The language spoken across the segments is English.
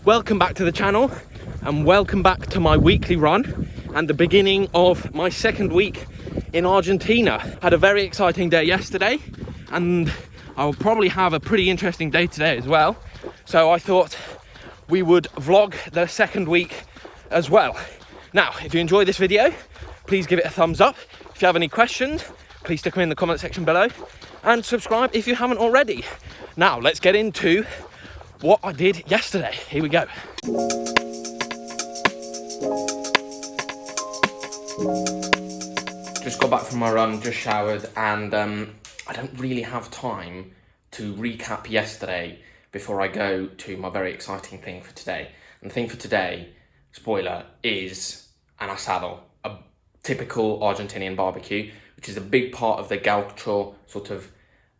Welcome back to the channel and welcome back to my weekly run and the beginning of my second week in Argentina. Had a very exciting day yesterday and I'll probably have a pretty interesting day today as well. So I thought we would vlog the second week as well. Now, if you enjoy this video, please give it a thumbs up. If you have any questions, please stick them in the comment section below and subscribe if you haven't already. Now, let's get into what I did yesterday. Here we go. Just got back from my run, just showered, and I don't really have time to recap yesterday before I go to my very exciting thing for today. And the thing for today, spoiler, is an asado, a typical Argentinian barbecue, which is a big part of the gaucho sort of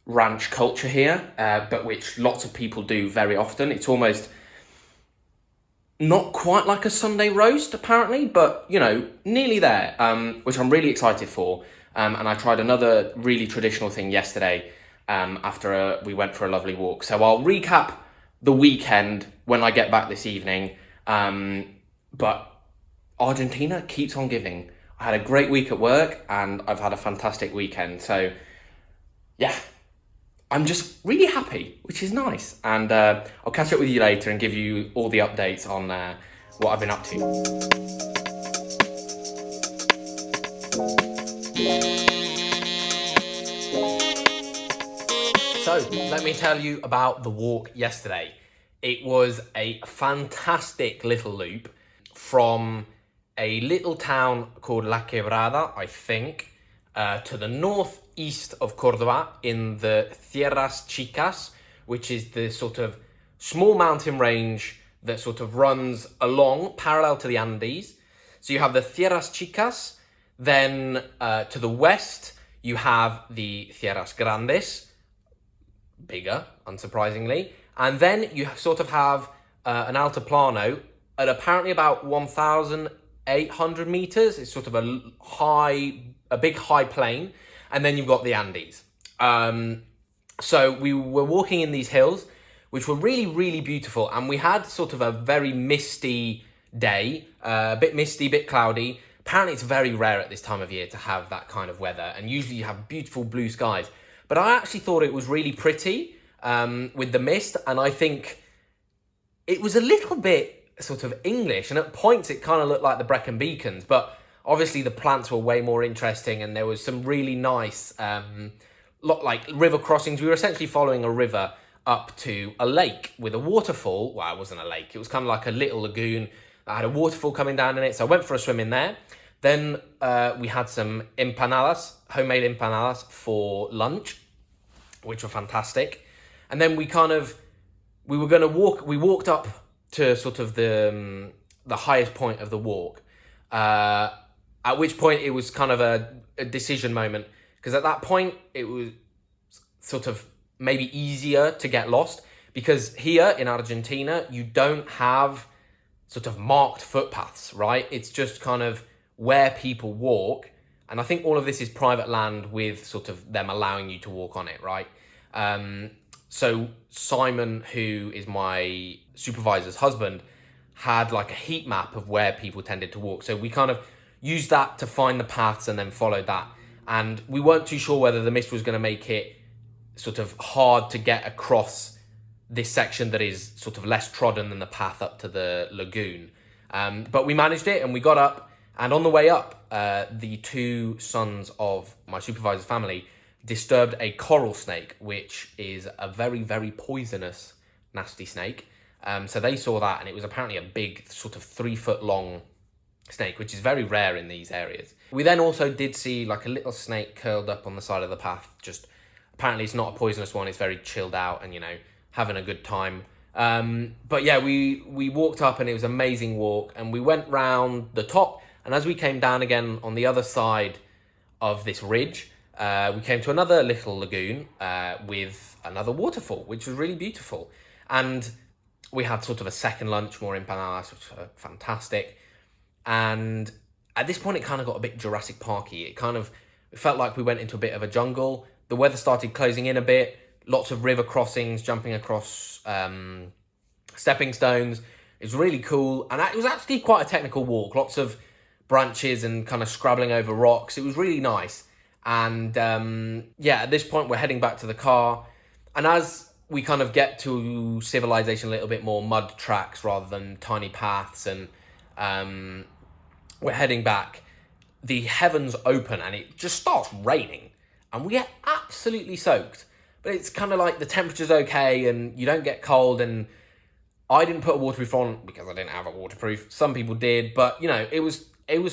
ranch culture here, but which lots of people do very often. It's almost not quite like a Sunday roast, apparently, but, you know, nearly there, which I'm really excited for. And I tried another really traditional thing yesterday after we went for a lovely walk. So I'll recap the weekend when I get back this evening. But Argentina keeps on giving. I had a great week at work and I've had a fantastic weekend. So, yeah. I'm just really happy, which is nice. And I'll catch up with you later and give you all the updates on what I've been up to. So, let me tell you about the walk yesterday. It was a fantastic little loop from a little town called La Quebrada, I think, to the northeast of Córdoba in the Tierras Chicas, which is the sort of small mountain range that sort of runs along parallel to the Andes. So you have the Tierras Chicas, then to the west you have the Tierras Grandes, bigger, unsurprisingly, and then you sort of have an altiplano at apparently about 1,800 meters. It's sort of a big high plain, and then you've got the Andes. So we were walking in these hills, which were really, really beautiful, and we had sort of a very misty day, a bit misty, a bit cloudy. Apparently it's very rare at this time of year to have that kind of weather, and usually you have beautiful blue skies. But I actually thought it was really pretty with the mist, and I think it was a little bit sort of English, and at points it kind of looked like the Brecon Beacons, but obviously the plants were way more interesting, and there was some really nice, like river crossings. We were essentially following a river up to a lake with a waterfall. Well, it wasn't a lake. It was kind of like a little lagoon that had a waterfall coming down in it. So I went for a swim in there. Then we had some empanadas, homemade empanadas for lunch, which were fantastic. And then we walked up to sort of the highest point of the walk. At which point it was kind of a decision moment, because at that point it was sort of maybe easier to get lost, because here in Argentina you don't have sort of marked footpaths, right? It's just kind of where people walk, and I think all of this is private land with sort of them allowing you to walk on it, right? So Simon, who is my supervisor's husband, had like a heat map of where people tended to walk. So we kind of used that to find the paths and then followed that. And we weren't too sure whether the mist was going to make it sort of hard to get across this section that is sort of less trodden than the path up to the lagoon. But we managed it and we got up. And on the way up, the two sons of my supervisor's family disturbed a coral snake, which is a very, very poisonous, nasty snake. So they saw that, and it was apparently a big sort of 3-foot long snake, which is very rare in these areas. We then also did see like a little snake curled up on the side of the path. Just apparently it's not a poisonous one. It's very chilled out and, you know, having a good time. But yeah, we walked up and it was an amazing walk, and we went round the top, and as we came down again on the other side of this ridge, we came to another little lagoon with another waterfall, which was really beautiful. And we had sort of a second lunch, more empanadas, which were fantastic. And at this point, it kind of got a bit Jurassic Parky. It felt like we went into a bit of a jungle. The weather started closing in a bit. Lots of river crossings, jumping across stepping stones. It was really cool. And it was actually quite a technical walk. Lots of branches and kind of scrabbling over rocks. It was really nice. And yeah, at this point, we're heading back to the car. And as we kind of get to civilization a little bit more, mud tracks rather than tiny paths, and we're heading back, the heavens open and it just starts raining. And we get absolutely soaked. But it's kind of like the temperature's okay and you don't get cold. And I didn't put a waterproof on because I didn't have a waterproof. Some people did, but, you know, it was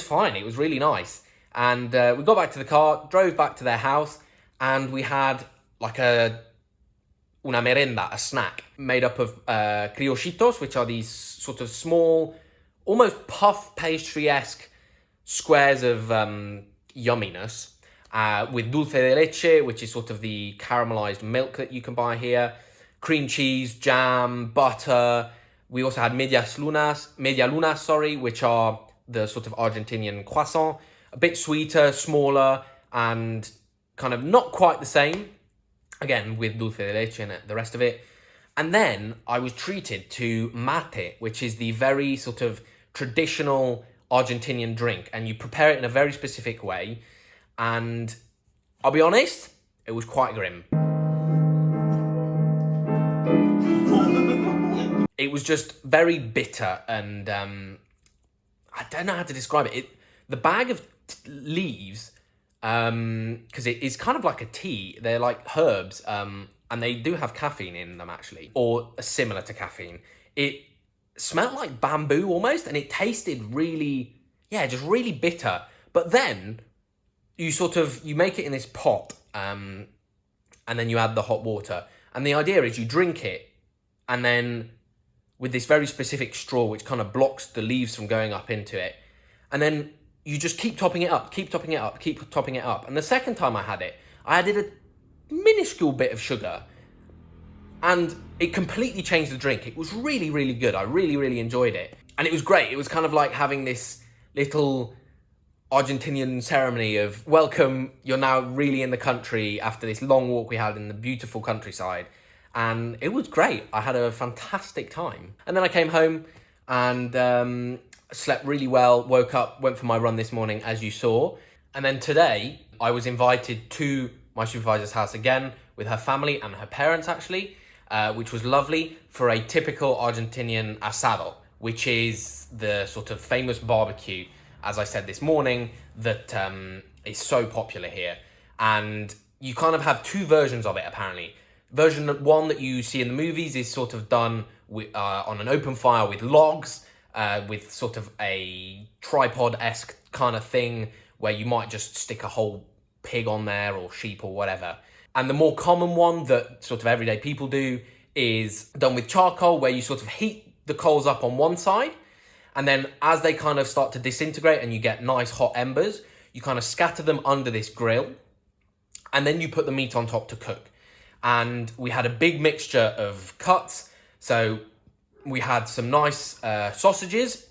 fine. It was really nice. And we got back to the car, drove back to their house, and we had like una merenda, a snack, made up of criollitos, which are these sort of small, almost puff pastry-esque squares of yumminess, with dulce de leche, which is sort of the caramelized milk that you can buy here, cream cheese, jam, butter. We also had media lunas, which are the sort of Argentinian croissant, a bit sweeter, smaller, and kind of not quite the same, again, with dulce de leche and the rest of it. And then I was treated to mate, which is the very sort of traditional Argentinian drink, and you prepare it in a very specific way. And I'll be honest, it was quite grim. It was just very bitter, and I don't know how to describe it. The bag of leaves, because it is kind of like a tea. They're like herbs, and they do have caffeine in them, actually, or similar to caffeine. It smelled like bamboo almost, and it tasted really, just really bitter. But then you make it in this pot, and then you add the hot water. And the idea is you drink it, and then with this very specific straw, which kind of blocks the leaves from going up into it. And then you just keep topping it up. And the second time I had it, I added a minuscule bit of sugar, and it completely changed the drink. It was really, really good. I really, really enjoyed it. And it was great. It was kind of like having this little Argentinian ceremony of welcome, you're now really in the country after this long walk we had in the beautiful countryside. And it was great. I had a fantastic time. And then I came home and slept really well, woke up, went for my run this morning, as you saw. And then today, I was invited to my supervisor's house again with her family and her parents, actually, which was lovely, for a typical Argentinian asado, which is the sort of famous barbecue, as I said this morning, that is so popular here. And you kind of have two versions of it, apparently. Version one that you see in the movies is sort of done with, on an open fire with logs, with sort of a tripod-esque kind of thing where you might just stick a whole pig on there or sheep or whatever. And the more common one that sort of everyday people do is done with charcoal, where you sort of heat the coals up on one side, and then as they kind of start to disintegrate and you get nice hot embers, you kind of scatter them under this grill, and then you put the meat on top to cook. And we had a big mixture of cuts. So we had some nice sausages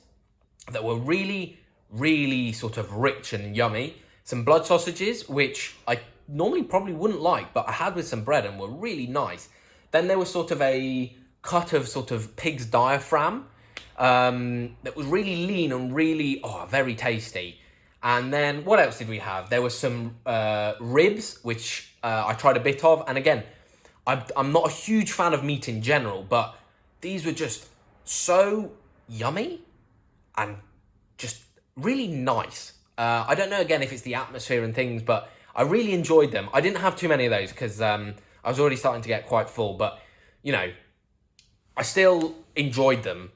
that were really, really sort of rich and yummy. Some blood sausages, which I normally probably wouldn't like, but I had with some bread and were really nice. Then there was sort of a cut of sort of pig's diaphragm that was really lean and really, very tasty. And then what else did we have? There was some ribs, which I tried a bit of. And again, I'm not a huge fan of meat in general, but these were just so yummy and just really nice. I don't know, again, if it's the atmosphere and things, but I really enjoyed them. I didn't have too many of those because I was already starting to get quite full, but, you know, I still enjoyed them.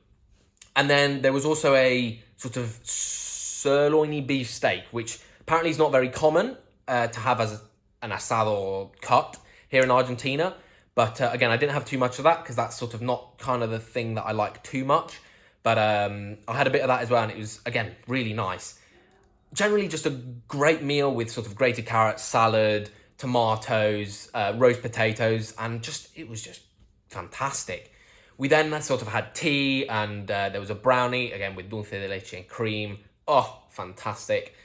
And then there was also a sort of sirloiny beef steak, which apparently is not very common to have as an asado cut here in Argentina. But again, I didn't have too much of that because that's sort of not kind of the thing that I like too much. But I had a bit of that as well, and it was, again, really nice. Generally just a great meal with sort of grated carrots, salad, tomatoes, roast potatoes, and it was just fantastic. We then sort of had tea, and there was a brownie, again, with dulce de leche and cream. Oh, fantastic.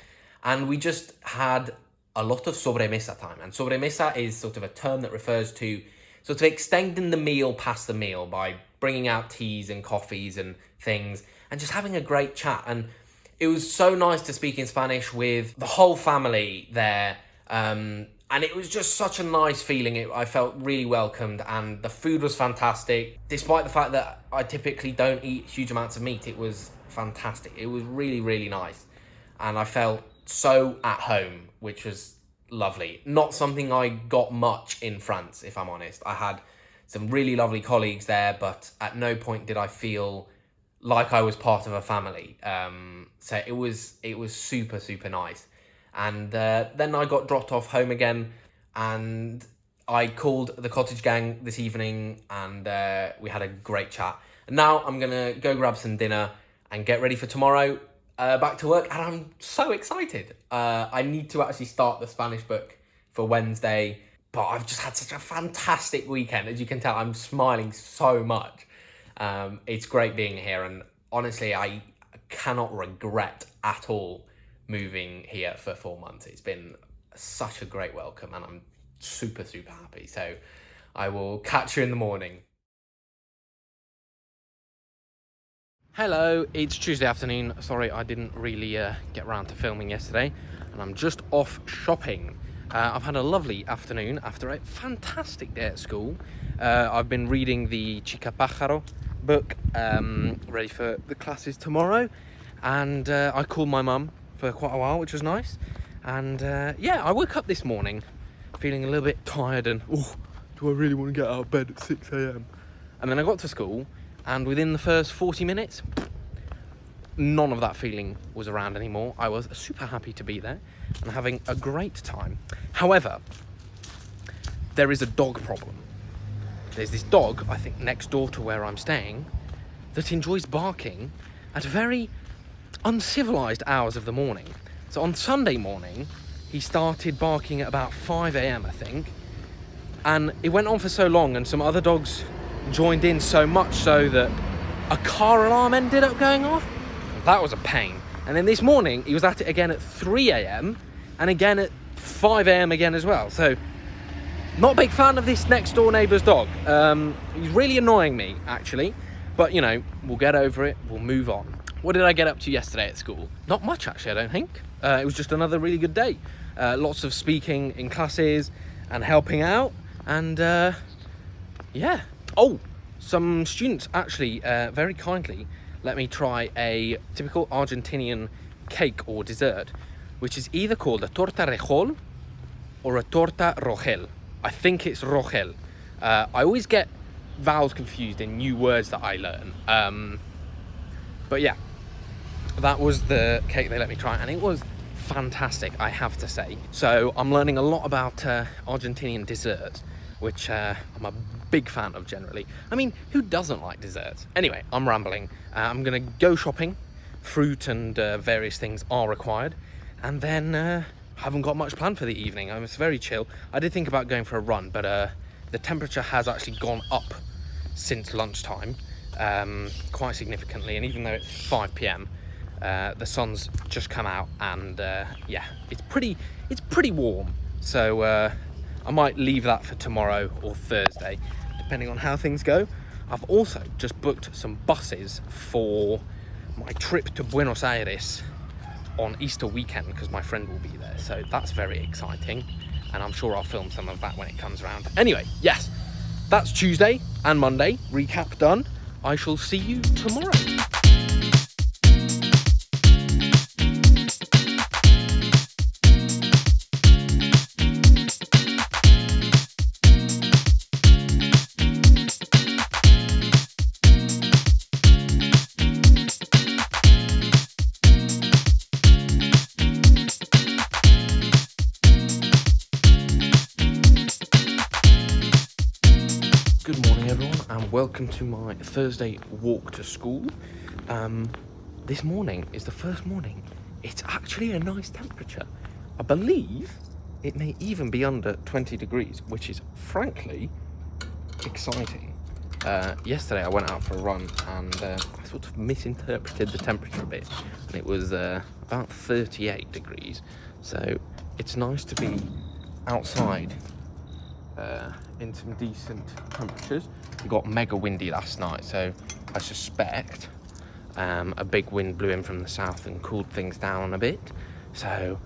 And we just had a lot of sobremesa time. And sobremesa is sort of a term that refers to sort of extending the meal past the meal by bringing out teas and coffees and things, and just having a great chat. And it was so nice to speak in Spanish with the whole family there. And it was just such a nice feeling. I felt really welcomed, and the food was fantastic. Despite the fact that I typically don't eat huge amounts of meat, it was fantastic. It was really, really nice. And I felt so at home, which was lovely. Not something I got much in France, if I'm honest. I had some really lovely colleagues there, but at no point did I feel like I was part of a family. So it was super, super nice. And then I got dropped off home again, and I called the cottage gang this evening, and we had a great chat. And now I'm gonna go grab some dinner and get ready for tomorrow, back to work, and I'm so excited. I need to actually start the Spanish book for Wednesday, but I've just had such a fantastic weekend. As you can tell, I'm smiling so much. It's great being here, and honestly, I cannot regret at all moving here for 4 months. It's been such a great welcome, and I'm super, super happy. So I will catch you in the morning. Hello, it's Tuesday afternoon. Sorry, I didn't really get around to filming yesterday, and I'm just off shopping. I've had a lovely afternoon after a fantastic day at school. I've been reading the Chica Pájaro book, ready for the classes tomorrow, and I called my mum for quite a while, which was nice. And yeah, I woke up this morning feeling a little bit tired and, oh, do I really want to get out of bed at 6 a.m? And then I got to school, and within the first 40 minutes, none of that feeling was around anymore. I was super happy to be there and having a great time. However, there is a dog problem. There's this dog, I think next door to where I'm staying, that enjoys barking at very uncivilized hours of the morning. So on Sunday morning, he started barking at about 5 a.m, I think. And it went on for so long, and some other dogs joined in, so much so that a car alarm ended up going off. That was a pain. And then this morning, he was at it again at 3 a.m, and again at 5 a.m. again as well. So, not a big fan of this next door neighbour's dog. He's really annoying me, actually. But, you know, we'll get over it, we'll move on. What did I get up to yesterday at school? Not much, actually, I don't think. It was just another really good day. Lots of speaking in classes and helping out. And, yeah. Oh, some students actually very kindly let me try a typical Argentinian cake or dessert, which is either called a torta rejol or a torta rogel. I think it's rogel. I always get vowels confused in new words that I learn. But yeah, that was the cake they let me try, and it was fantastic, I have to say. So I'm learning a lot about Argentinian desserts, which I'm a big fan of generally. I mean, who doesn't like desserts? Anyway, I'm rambling. I'm gonna go shopping. Fruit and various things are required. And then haven't got much planned for the evening. It's very chill. I did think about going for a run, but the temperature has actually gone up since lunchtime, quite significantly. And even though it's 5 p.m, the sun's just come out, and yeah, it's pretty warm. So I might leave that for tomorrow or Thursday, depending on how things go. I've also just booked some buses for my trip to Buenos Aires on Easter weekend, because my friend will be there. So that's very exciting, and I'm sure I'll film some of that when it comes around. Anyway, yes, that's Tuesday and Monday. Recap done. I shall see you tomorrow. Good morning everyone, and welcome to my Thursday walk to school. This morning is the first morning. It's actually a nice temperature. I believe it may even be under 20 degrees, which is frankly exciting. Yesterday I went out for a run, and I sort of misinterpreted the temperature a bit, and it was about 38 degrees. So it's nice to be outside in some decent temperatures. It got mega windy last night, so I suspect a big wind blew in from the south and cooled things down a bit. So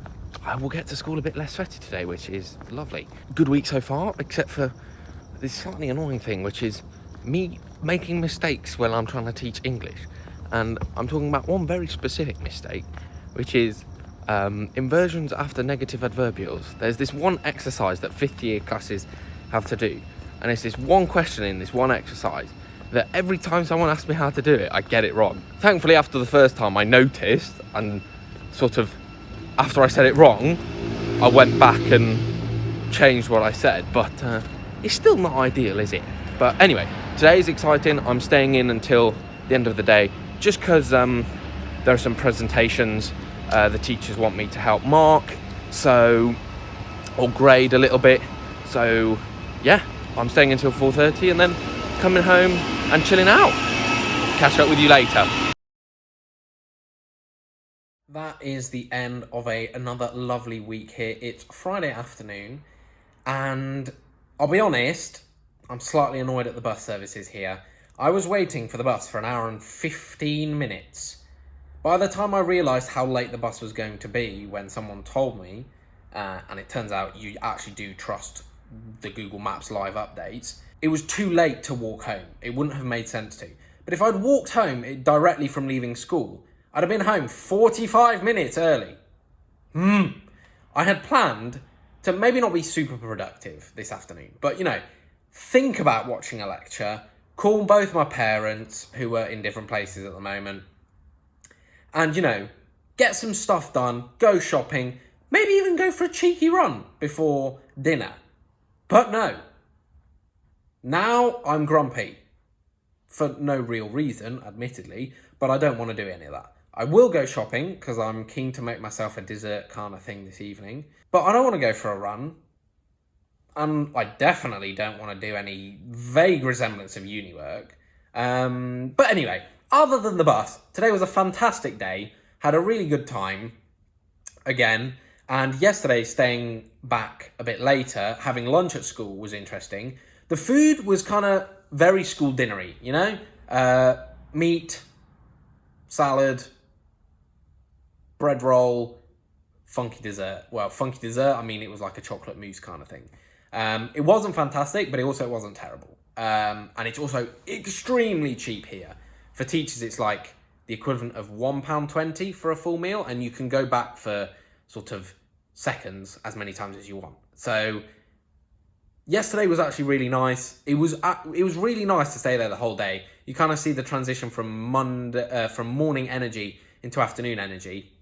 I will get to school a bit less sweaty today, which is lovely. Good week so far, except for this slightly annoying thing, which is me making mistakes when I'm trying to teach English. And I'm talking about one very specific mistake, which is inversions after negative adverbials. There's this one exercise that 5th year classes have to do, and it's this one question in this one exercise that every time someone asks me how to do it, I get it wrong. Thankfully, after the first time, I noticed, and sort of after I said it wrong, I went back and changed what I said, but it's still not ideal, is it? But anyway, today is exciting. I'm staying in until the end of the day, just because there are some presentations the teachers want me to help mark, or grade a little bit. So yeah, I'm staying until 4:30 and then coming home and chilling out. Catch up with you later. That is the end of another lovely week here. It's Friday afternoon, and I'll be honest, I'm slightly annoyed at the bus services here. I was waiting for the bus for an hour and 15 minutes. By the time I realised how late the bus was going to be, when someone told me, and it turns out you actually do trust the Google Maps live updates, it was too late to walk home. It wouldn't have made sense to. But if I'd walked home directly from leaving school, I'd have been home 45 minutes early. I had planned to maybe not be super productive this afternoon, but, think about watching a lecture, call both my parents, who were in different places at the moment, and, get some stuff done, go shopping, maybe even go for a cheeky run before dinner. But no. Now I'm grumpy. For no real reason, admittedly, but I don't want to do any of that. I will go shopping, because I'm keen to make myself a dessert kind of thing this evening, but I don't want to go for a run. And I definitely don't want to do any vague resemblance of uni work. But anyway, other than the bus, today was a fantastic day. Had a really good time, again. And yesterday, staying back a bit later, having lunch at school was interesting. The food was kind of very school dinnery, meat, salad, bread roll, funky dessert. Well, funky dessert, I mean, it was like a chocolate mousse kind of thing. It wasn't fantastic, but it also wasn't terrible. And it's also extremely cheap here. For teachers, it's like the equivalent of £1.20 for a full meal, and you can go back for sort of seconds as many times as you want. So yesterday was actually really nice. It was really nice to stay there the whole day. You kind of see the transition from morning energy into afternoon energy.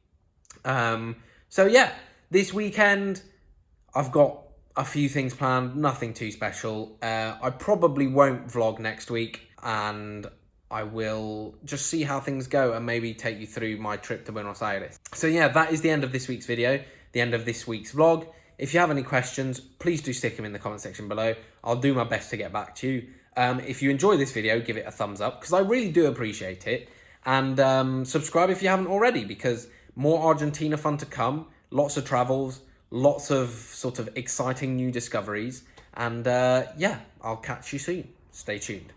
So yeah, this weekend I've got a few things planned, nothing too special. I probably won't vlog next week, and I will just see how things go and maybe take you through my trip to Buenos Aires. So yeah, that is the end of this week's video, the end of this week's vlog. If you have any questions, please do stick them in the comment section below. I'll do my best to get back to you. If you enjoy this video, give it a thumbs up, because I really do appreciate it. And subscribe if you haven't already, because more Argentina fun to come. Lots of travels, lots of sort of exciting new discoveries. And yeah, I'll catch you soon. Stay tuned.